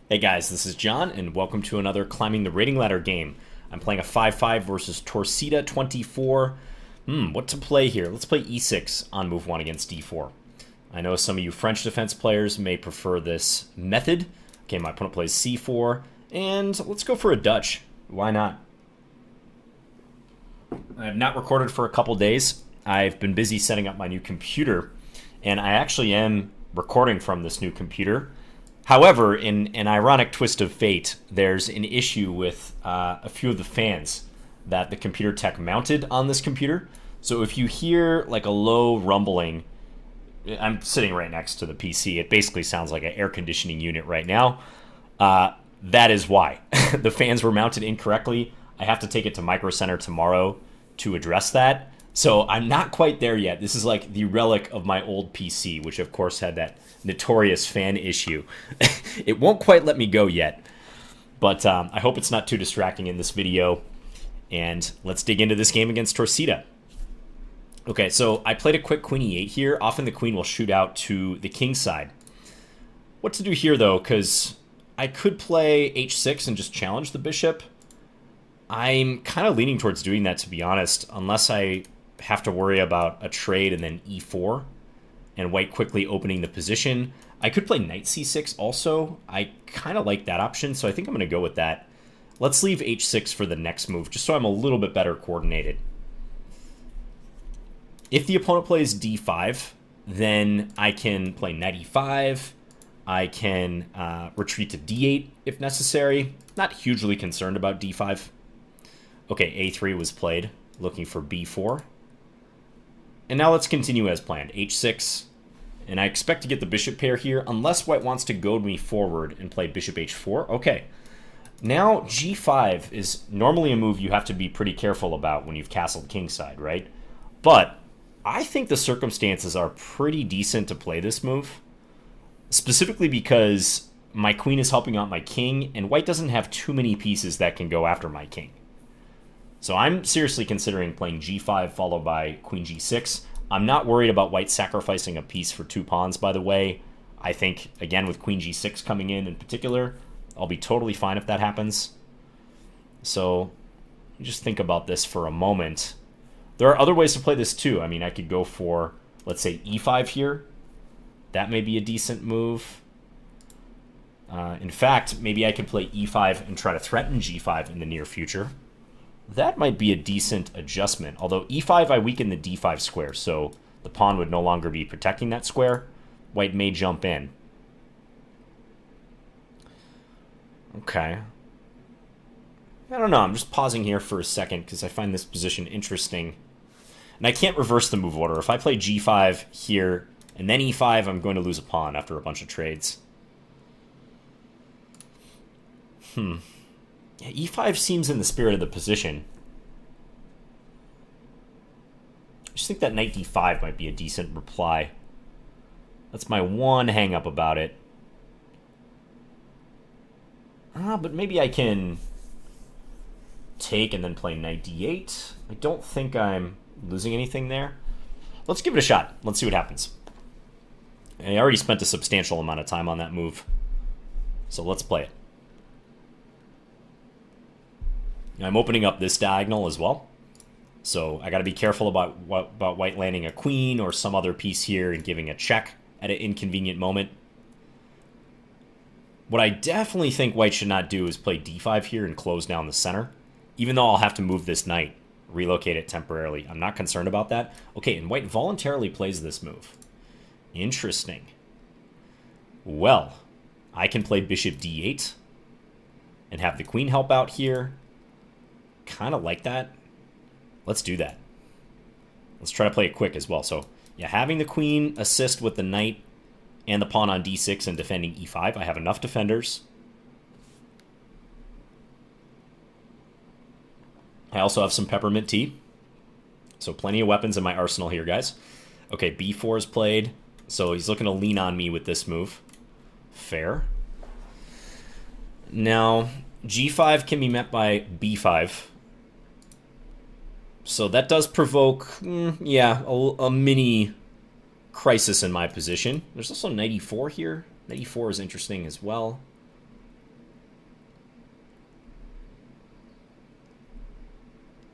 Hey guys, this is John, and welcome to another Climbing the Rating Ladder game. I'm playing a 5-5 versus torsida24. What to play here? Let's play e6 on move 1 against d4. I know some of you French defense players may prefer this method. Okay, my opponent plays c4, and let's go for a Dutch. Why not? I have not recorded for a couple days. I've been busy setting up my new computer, and I actually am recording from this new computer. However, in an ironic twist of fate, there's an issue with a few of the fans that the computer tech mounted on this computer. So if you hear like a low rumbling, I'm sitting right next to the PC. It basically sounds like an air conditioning unit right now. That is why. The fans were mounted incorrectly. I have to take it to Micro Center tomorrow to address that. So I'm not quite there yet. This is like the relic of my old PC, which of course had that notorious fan issue. It won't quite let me go yet, but I hope it's not too distracting in this video. And let's dig into this game against Torsida. Okay, so I played a quick queen e8 here. Often the queen will shoot out to the king side. What to do here, though, because I could play h6 and just challenge the bishop. I'm kind of leaning towards doing that, to be honest, unless I have to worry about a trade and then e4 and white quickly opening the position. I could play knight c6 also. I kind of like that option, so I think I'm going to go with that. Let's leave h6 for the next move, just so I'm a little bit better coordinated. If the opponent plays d5, then I can play knight e5. I can retreat to d8 if necessary. Not hugely concerned about d5. Okay, a3 was played, looking for b4. And now let's continue as planned. h6. And I expect to get the bishop pair here, unless white wants to goad me forward and play bishop h4. Okay. Now g5 is normally a move you have to be pretty careful about when you've castled kingside, right? But I think the circumstances are pretty decent to play this move. Specifically because my queen is helping out my king, and white doesn't have too many pieces that can go after my king. So I'm seriously considering playing g5 followed by queen g6. I'm not worried about white sacrificing a piece for 2 pawns, by the way. I think, again, with queen g6 coming in particular, I'll be totally fine if that happens. So just think about this for a moment. There are other ways to play this too. I mean, I could go for, let's say, e5 here. That may be a decent move. In fact, maybe I could play e5 and try to threaten g5 in the near future. That might be a decent adjustment. Although e5, I weaken the d5 square, so the pawn would no longer be protecting that square. White may jump in. Okay. I don't know. I'm just pausing here for a second because I find this position interesting. And I can't reverse the move order. If I play g5 here and then e5, I'm going to lose a pawn after a bunch of trades. Yeah, e5 seems in the spirit of the position. I just think that knight d5 might be a decent reply. That's my one hang-up about it. But maybe I can take and then play knight d8. I don't think I'm losing anything there. Let's give it a shot. Let's see what happens. I already spent a substantial amount of time on that move. So let's play it. I'm opening up this diagonal as well. So I got to be careful about white landing a queen or some other piece here and giving a check at an inconvenient moment. What I definitely think white should not do is play d5 here and close down the center. Even though I'll have to move this knight, relocate it temporarily. I'm not concerned about that. Okay, and white voluntarily plays this move. Interesting. Well, I can play bishop d8 and have the queen help out here. Kind of like that. Let's do that. Let's try to play it quick as well. So, yeah, having the queen assist with the knight and the pawn on d6 and defending e5. I have enough defenders. I also have some peppermint tea. So plenty of weapons in my arsenal here, guys. Okay, b4 is played. So he's looking to lean on me with this move. Fair. Now, g5 can be met by b5. So that does provoke, yeah, a mini crisis in my position. There's also knight e4 here. Knight e4 is interesting as well.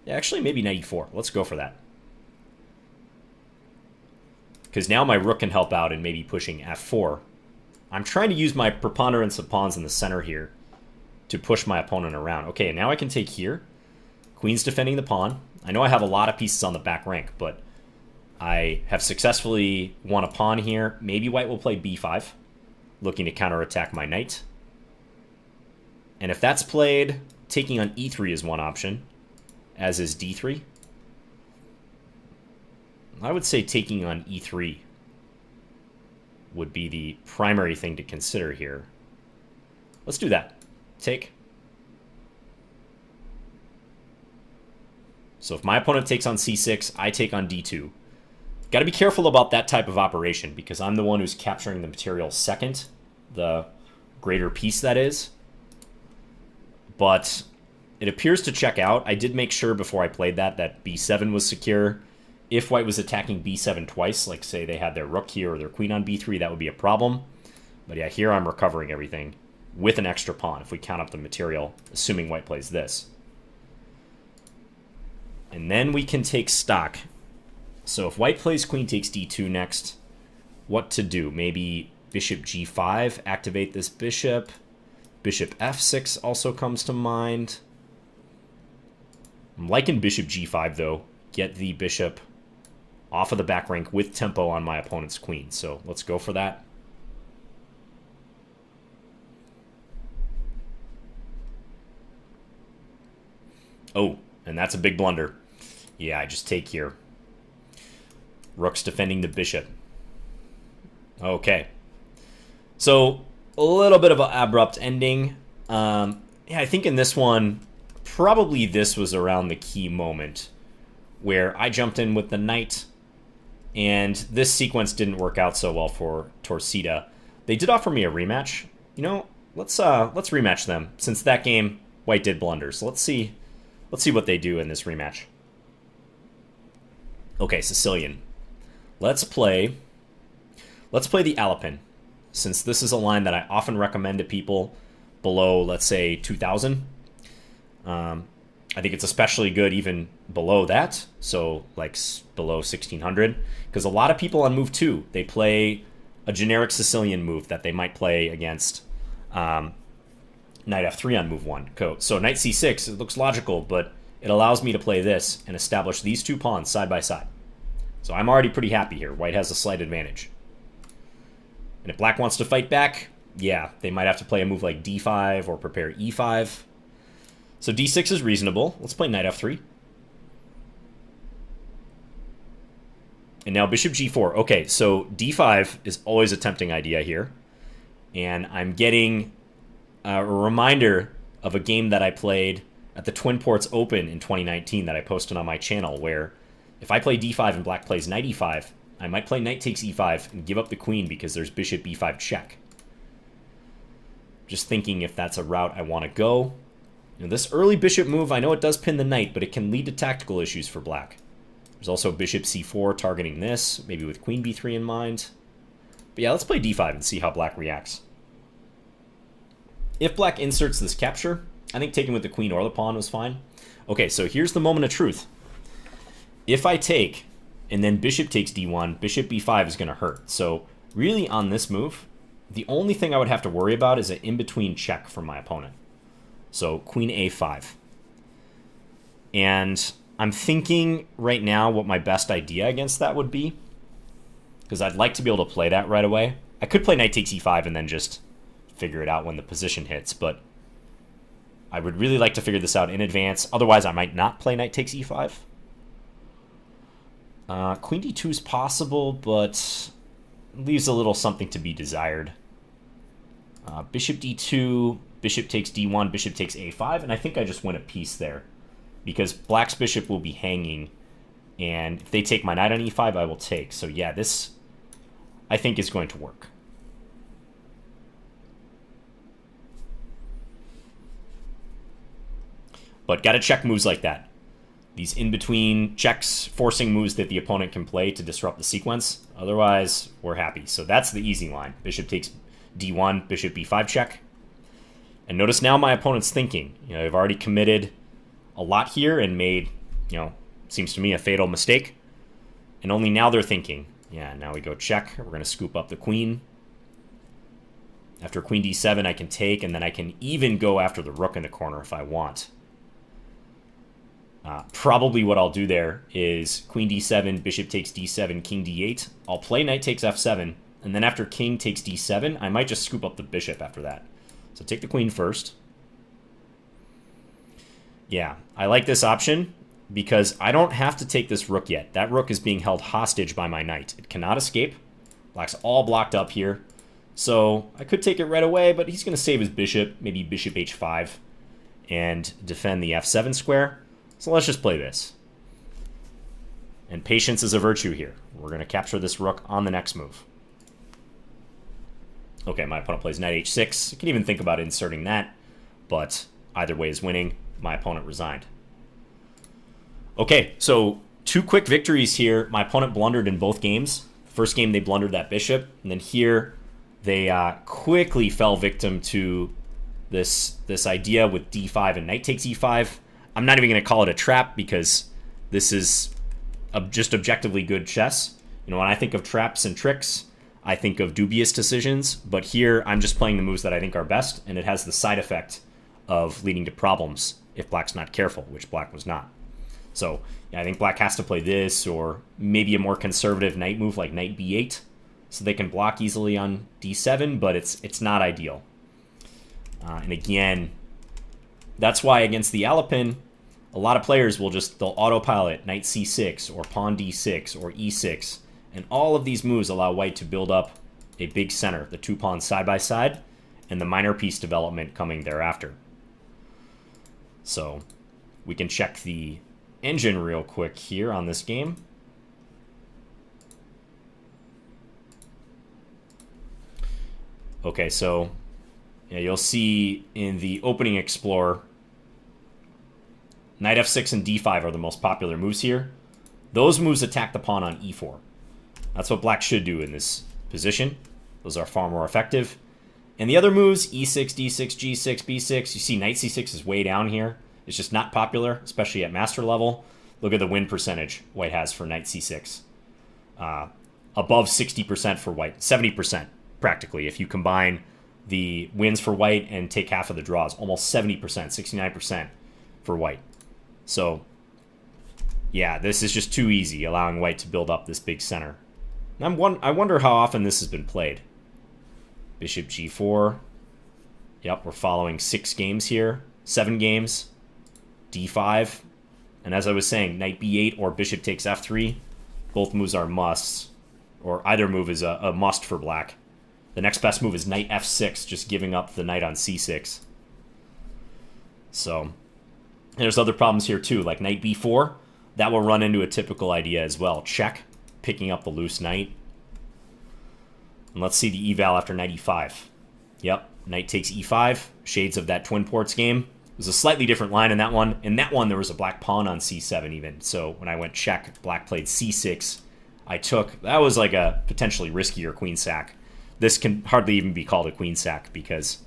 Yeah, actually, maybe knight e4. Let's go for that. Because now my rook can help out and maybe pushing f4. I'm trying to use my preponderance of pawns in the center here to push my opponent around. Okay, now I can take here. Queen's defending the pawn. I know I have a lot of pieces on the back rank, but I have successfully won a pawn here. Maybe white will play b5, looking to counterattack my knight. And if that's played, taking on e3 is one option, as is d3. I would say taking on e3 would be the primary thing to consider here. Let's do that. Take. So if my opponent takes on c6, I take on d2. Got to be careful about that type of operation because I'm the one who's capturing the material second, the greater piece that is. But it appears to check out. I did make sure before I played that b7 was secure. If white was attacking b7 twice, like say they had their rook here or their queen on b3, that would be a problem. But yeah, here I'm recovering everything with an extra pawn if we count up the material, assuming white plays this. And then we can take stock. So if white plays queen takes d2 next, what to do? Maybe bishop g5, activate this bishop. Bishop f6 also comes to mind. I'm liking bishop g5 though. Get the bishop off of the back rank with tempo on my opponent's queen. So let's go for that. Oh, and that's a big blunder. Yeah, I just take here. Rook's defending the bishop. Okay. So a little bit of an abrupt ending. Yeah, I think in this one, probably this was around the key moment where I jumped in with the knight. And this sequence didn't work out so well for Torsida. They did offer me a rematch. You know, let's rematch them since that game white did blunder. So let's see what they do in this rematch. Okay, Sicilian. Let's play the Alapin, since this is a line that I often recommend to people below, let's say 2,000. I think it's especially good even below that, so like below 1,600, because a lot of people on move 2, they play a generic Sicilian move that they might play against knight f3 on move 1. So knight c6, it looks logical, but it allows me to play this and establish these two pawns side by side. So I'm already pretty happy here. White has a slight advantage. And if black wants to fight back, yeah, they might have to play a move like d5 or prepare e5. So d6 is reasonable. Let's play knight f3. And now bishop g4. Okay, so d5 is always a tempting idea here. And I'm getting a reminder of a game that I played at the Twin Ports Open in 2019 that I posted on my channel, where if I play d5 and black plays knight e5, I might play knight takes e5 and give up the queen because there's bishop b5 check. Just thinking if that's a route I want to go. You know, this early bishop move, I know it does pin the knight, but it can lead to tactical issues for black. There's also bishop c4 targeting this, maybe with queen b3 in mind. But yeah, let's play d5 and see how black reacts. If black inserts this capture, I think taking with the queen or the pawn was fine. Okay, so here's the moment of truth. If I take, and then bishop takes d1, bishop b5 is going to hurt. So really on this move, the only thing I would have to worry about is an in-between check from my opponent. So queen a5. And I'm thinking right now what my best idea against that would be, because I'd like to be able to play that right away. I could play knight takes e5 and then just figure it out when the position hits, but I would really like to figure this out in advance. Otherwise, I might not play knight takes e5. Queen d2 is possible, but leaves a little something to be desired. Bishop d2, bishop takes d1, bishop takes a5, and I think I just win a piece there, because black's bishop will be hanging, and if they take my knight on e5, I will take. So yeah, this I think is going to work. But got to check moves like that. These in-between checks, forcing moves that the opponent can play to disrupt the sequence. Otherwise, we're happy. So that's the easy line. Bishop takes d1, bishop b5 check. And notice now my opponent's thinking. You know, I've already committed a lot here and made seems to me a fatal mistake. And only now they're thinking, yeah, now we go check. We're going to scoop up the queen. After queen d7, I can take, and then I can even go after the rook in the corner if I want. Probably what I'll do there is queen d7, bishop takes d7, king d8. I'll play knight takes f7, and then after king takes d7, I might just scoop up the bishop after that. So take the queen first. Yeah, I like this option because I don't have to take this rook yet. That rook is being held hostage by my knight. It cannot escape. Black's all blocked up here. So I could take it right away, but he's going to save his bishop, maybe bishop h5, and defend the f7 square. So let's just play this. And patience is a virtue here. We're going to capture this rook on the next move. Okay, my opponent plays knight h6. I can even think about inserting that, but either way is winning. My opponent resigned. Okay, so 2 quick victories here. My opponent blundered in both games. First game, they blundered that bishop, and then here they quickly fell victim to this idea with d5 and knight takes e5. I'm not even going to call it a trap because this is just objectively good chess. When I think of traps and tricks, I think of dubious decisions, but here I'm just playing the moves that I think are best, and it has the side effect of leading to problems if black's not careful, which black was not. So yeah, I think black has to play this, or maybe a more conservative knight move like knight b8, so they can block easily on d7, but it's not ideal. And again, that's why against the Alapin, a lot of players they'll autopilot knight c6 or pawn d6 or e6, and all of these moves allow white to build up a big center, the 2 pawns side by side, and the minor piece development coming thereafter. So we can check the engine real quick here on this game. Okay, so yeah, you'll see in the opening Explorer, knight f6 and d5 are the most popular moves here. Those moves attack the pawn on e4. That's what black should do in this position. Those are far more effective. And the other moves, e6, d6, g6, b6, you see knight c6 is way down here. It's just not popular, especially at master level. Look at the win percentage white has for knight c6. Above 60% for white, 70% practically. If you combine the wins for white and take half of the draws, almost 70%, 69% for white. So yeah, this is just too easy, allowing white to build up this big center. And I wonder how often this has been played. Bishop g4. Yep, we're following 6 games here. 7 games. d5. And as I was saying, knight b8 or bishop takes f3. Both moves are musts. Or either move is a must for black. The next best move is knight f6, just giving up the knight on c6. So, there's other problems here too, like knight b4. That will run into a typical idea as well. Check, picking up the loose knight. And let's see the eval after knight e5. Yep, knight takes e5. Shades of that Twin Ports game. It was a slightly different line in that one. In that one, there was a black pawn on c7 even. So when I went check, black played c6. That was like a potentially riskier queen sack. This can hardly even be called a queen sack because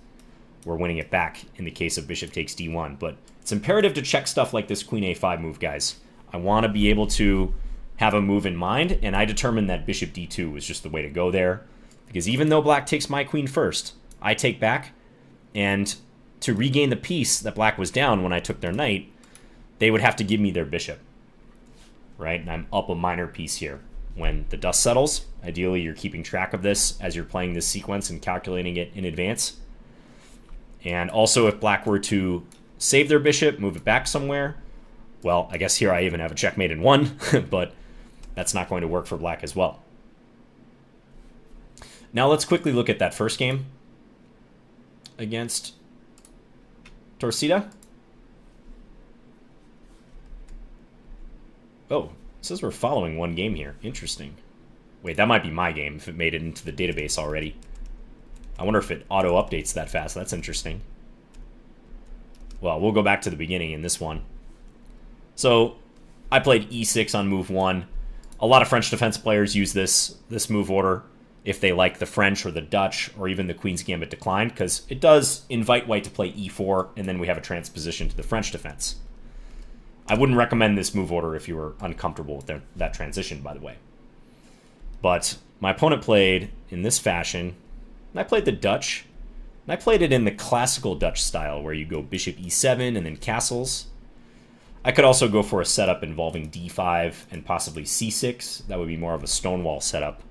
we're winning it back in the case of bishop takes d1. But it's imperative to check stuff like this queen a5 move, guys. I want to be able to have a move in mind, and I determined that bishop d2 was just the way to go there. Because even though black takes my queen first, I take back, and to regain the piece that black was down when I took their knight, they would have to give me their bishop. Right? And I'm up a minor piece here. When the dust settles, ideally you're keeping track of this as you're playing this sequence and calculating it in advance. And also if black were to save their bishop, move it back somewhere, well, I guess here I even have a checkmate in 1, but that's not going to work for black as well. Now let's quickly look at that first game against Torsida. Oh, it says we're following 1 game here. Interesting. Wait, that might be my game if it made it into the database already. I wonder if it auto-updates that fast. That's interesting. Well, we'll go back to the beginning in this one. So, I played e6 on move 1. A lot of French defense players use this move order if they like the French or the Dutch or even the Queen's Gambit declined, because it does invite white to play e4, and then we have a transposition to the French defense. I wouldn't recommend this move order if you were uncomfortable with that transition, by the way. But my opponent played in this fashion, and I played the Dutch, and I played it in the classical Dutch style, where you go bishop e7 and then castles. I could also go for a setup involving d5 and possibly c6. That would be more of a stonewall setup.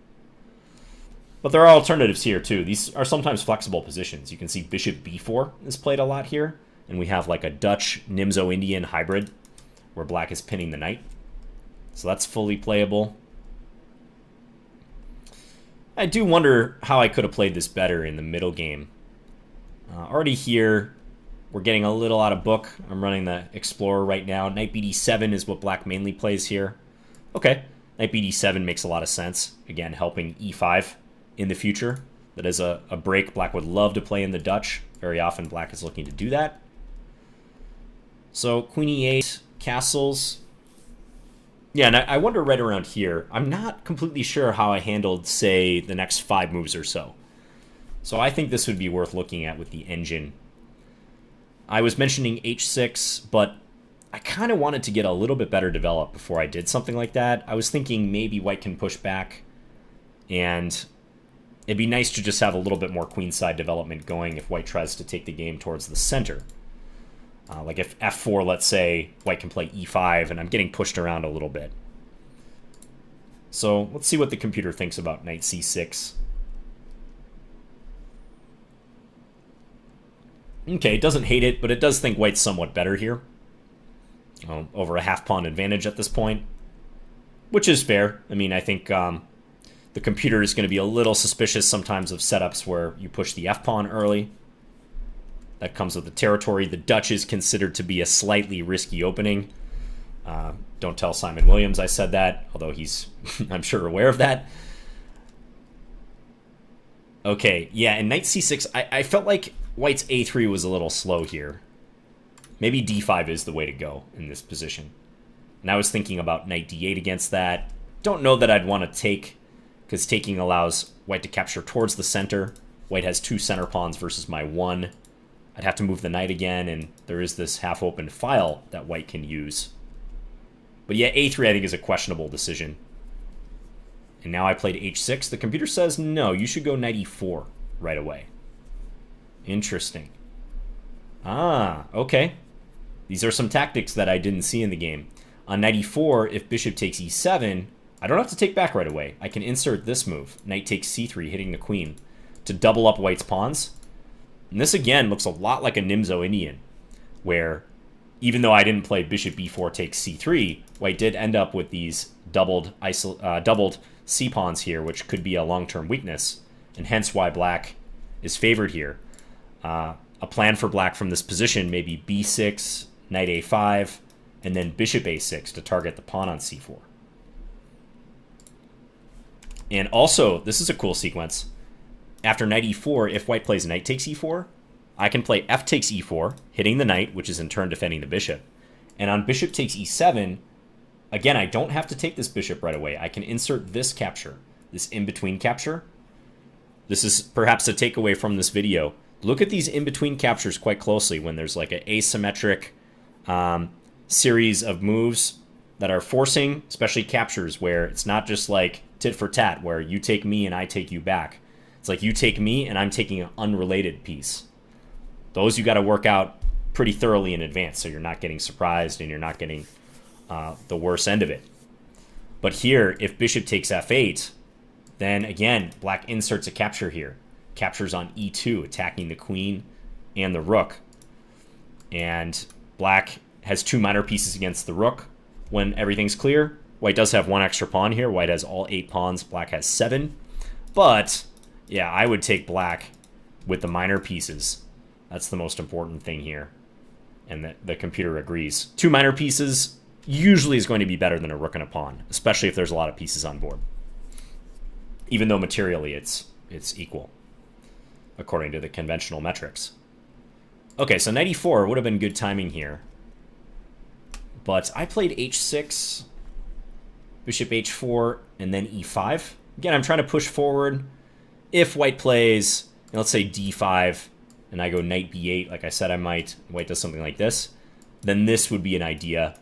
But there are alternatives here, too. These are sometimes flexible positions. You can see bishop b4 is played a lot here, and we have like a Dutch Nimzo-Indian hybrid, where black is pinning the knight. So that's fully playable. I do wonder how I could have played this better in the middle game. Already here, we're getting a little out of book. I'm running the Explorer right now. Knight bd7 is what black mainly plays here. Okay, knight bd7 makes a lot of sense. Again, helping e5 in the future. That is a break black would love to play in the Dutch. Very often black is looking to do that. So queen e8, castles. Yeah, and I wonder right around here, I'm not completely sure how I handled, say, the next 5 moves or so. So I think this would be worth looking at with the engine. I was mentioning h6, but I kind of wanted to get a little bit better developed before I did something like that. I was thinking maybe white can push back, and it'd be nice to just have a little bit more queenside development going if white tries to take the game towards the center. Like if f4, let's say, white can play e5, and I'm getting pushed around a little bit. So let's see what the computer thinks about knight c6. Okay, it doesn't hate it, but it does think white's somewhat better here. Over a half-pawn advantage at this point, which is fair. I mean, I think the computer is going to be a little suspicious sometimes of setups where you push the f-pawn early. That comes with the territory. The Dutch is considered to be a slightly risky opening. Don't tell Simon Williams I said that, although he's, I'm sure, aware of that. Okay, yeah, and knight c6, I felt like white's a3 was a little slow here. Maybe d5 is the way to go in this position. And I was thinking about knight d8 against that. Don't know that I'd want to take, because taking allows white to capture towards the center. White has 2 center pawns versus my 1. I'd have to move the knight again, and there is this half-open file that white can use. But yeah, a3 I think is a questionable decision. And now I played h6. The computer says, no, you should go knight e4 right away. Interesting. Ah, okay. These are some tactics that I didn't see in the game. On knight e4, if bishop takes e7, I don't have to take back right away. I can insert this move, knight takes c3, hitting the queen, to double up white's pawns. And this, again, looks a lot like a Nimzo-Indian, where even though I didn't play bishop b4 takes c3, white did end up with these doubled c-pawns here, which could be a long-term weakness, and hence why black is favored here. A plan for black from this position may be b6, knight a5, and then bishop a6 to target the pawn on c4. And also, this is a cool sequence. After knight e4, if white plays knight takes e4, I can play f takes e4, hitting the knight, which is in turn defending the bishop. And on bishop takes e7, again, I don't have to take this bishop right away. I can insert this capture, this in-between capture. This is perhaps a takeaway from this video. Look at these in-between captures quite closely when there's like an asymmetric series of moves that are forcing, especially captures, where it's not just like tit for tat, where you take me and I take you back. It's like you take me and I'm taking an unrelated piece. Those you got to work out pretty thoroughly in advance so you're not getting surprised and you're not getting the worst end of it. But here, if bishop takes f8, then again, black inserts a capture here. Captures on e2, attacking the queen and the rook. And black has 2 minor pieces against the rook when everything's clear. White does have 1 extra pawn here. White has all 8 pawns. Black has 7. But yeah, I would take black with the minor pieces. That's the most important thing here. And the computer agrees. 2 minor pieces usually is going to be better than a rook and a pawn, especially if there's a lot of pieces on board. Even though materially it's equal, according to the conventional metrics. Okay, so knight e4 would have been good timing here. But I played h6, bishop h4, and then e5. Again, I'm trying to push forward. If white plays, let's say d5, and I go knight b8, like I said I might, white does something like this, then this would be an idea.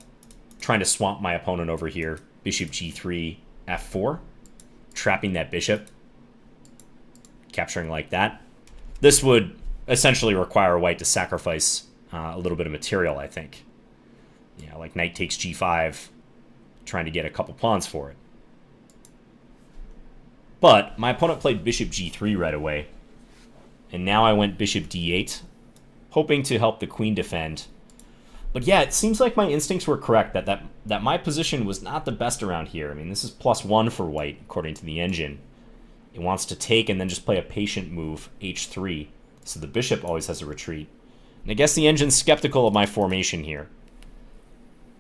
trying to swamp my opponent over here. Bishop g3, f4. Trapping that bishop. Capturing like that. This would essentially require white to sacrifice a little bit of material, I think. Yeah, like knight takes g5, trying to get a couple pawns for it. But my opponent played bishop g3 right away. And now I went bishop d8, hoping to help the queen defend. But yeah, it seems like my instincts were correct, that my position was not the best around here. I mean, this is +1 for white, according to the engine. It wants to take and then just play a patient move, h3. So the bishop always has a retreat. And I guess the engine's skeptical of my formation here.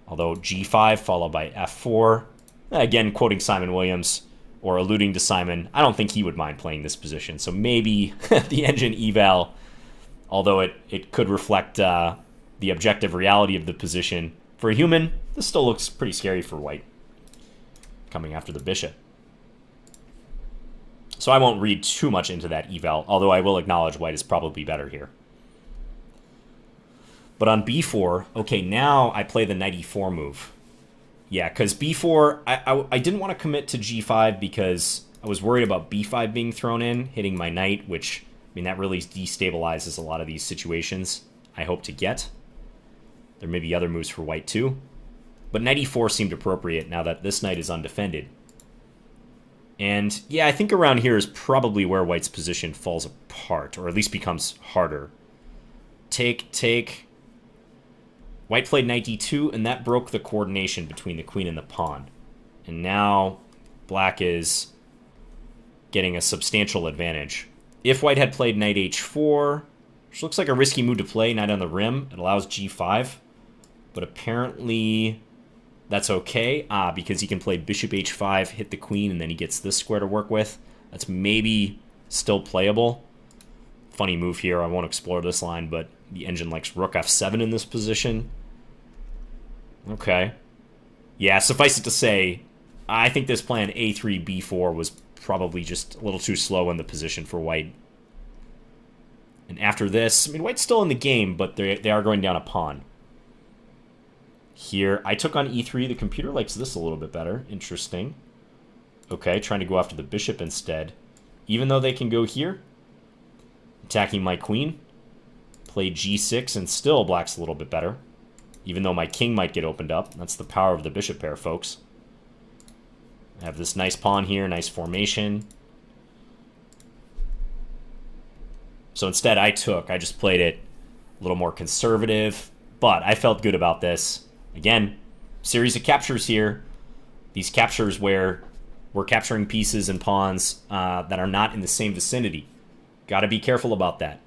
Although g5 followed by f4. Again, quoting Simon Williams, or alluding to Simon, I don't think he would mind playing this position. So maybe the engine eval, although it could reflect the objective reality of the position, for a human, this still looks pretty scary for white, coming after the bishop. So I won't read too much into that eval, although I will acknowledge white is probably better here. But on b4, okay, now I play the knight e4 move. Yeah, because b4, I didn't want to commit to g5 because I was worried about b5 being thrown in, hitting my knight, which, I mean, that really destabilizes a lot of these situations I hope to get. There may be other moves for white too. But knight e4 seemed appropriate now that this knight is undefended. And yeah, I think around here is probably where white's position falls apart, or at least becomes harder. Take. White played knight d2, and that broke the coordination between the queen and the pawn. And now black is getting a substantial advantage. If white had played knight h4, which looks like a risky move to play, knight on the rim, it allows g5. But apparently that's okay, because he can play bishop h5, hit the queen, and then he gets this square to work with. That's maybe still playable. Funny move here, I won't explore this line, but the engine likes rook f7 in this position. Okay. Yeah, suffice it to say, I think this plan a3, b4 was probably just a little too slow in the position for white. And after this, I mean, white's still in the game, but they are going down a pawn. Here, I took on e3. The computer likes this a little bit better. Interesting. Okay, trying to go after the bishop instead. Even though they can go here. Attacking my queen. Play g6, and still black's a little bit better. Even though my king might get opened up. That's the power of the bishop pair, folks. I have this nice pawn here, nice formation. So instead I just played it a little more conservative. But I felt good about this. Again, series of captures here. These captures where we're capturing pieces and pawns that are not in the same vicinity. Got to be careful about that.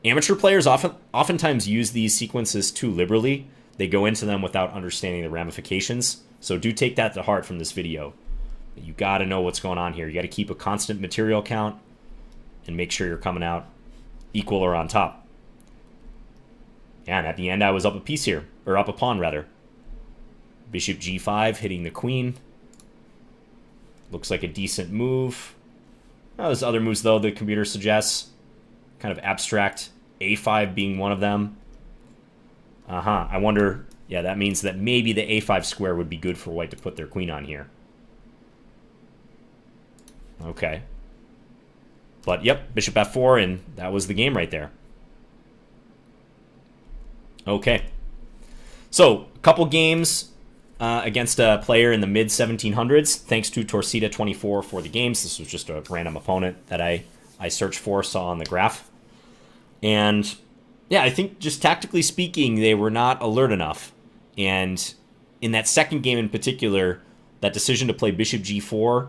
Amateur players oftentimes use these sequences too liberally. They go into them without understanding the ramifications. So do take that to heart from this video. You got to know what's going on here. You got to keep a constant material count and make sure you're coming out equal or on top. Yeah, and at the end I was up a piece here, or up a pawn rather. Bishop g5 hitting the queen. Looks like a decent move. Now, there's other moves though the computer suggests. Kind of abstract. a5 being one of them. I wonder, yeah, that means that maybe the a5 square would be good for white to put their queen on here. Okay. But yep, bishop f4, and that was the game right there. Okay. So, a couple games against a player in the mid-1700s. Thanks to torsida24 for the games. This was just a random opponent that I searched for, saw on the graph. And yeah, I think just tactically speaking, they were not alert enough. And in that second game in particular, that decision to play bishop g4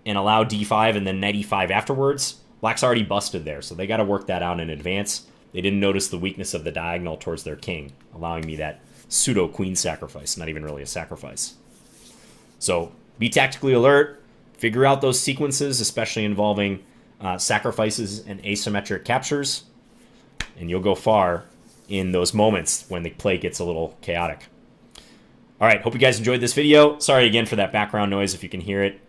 and allow d5 and then knight e5 afterwards, black's already busted there, so they got to work that out in advance. They didn't notice the weakness of the diagonal towards their king, allowing me that pseudo queen sacrifice, not even really a sacrifice. So be tactically alert, figure out those sequences, especially involving sacrifices and asymmetric captures, and you'll go far in those moments when the play gets a little chaotic. All right, hope you guys enjoyed this video. Sorry again for that background noise if you can hear it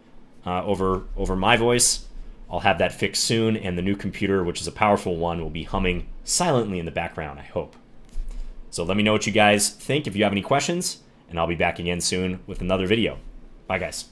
over my voice. I'll have that fixed soon, and the new computer, which is a powerful one, will be humming silently in the background, I hope. So let me know what you guys think if you have any questions, and I'll be back again soon with another video. Bye, guys.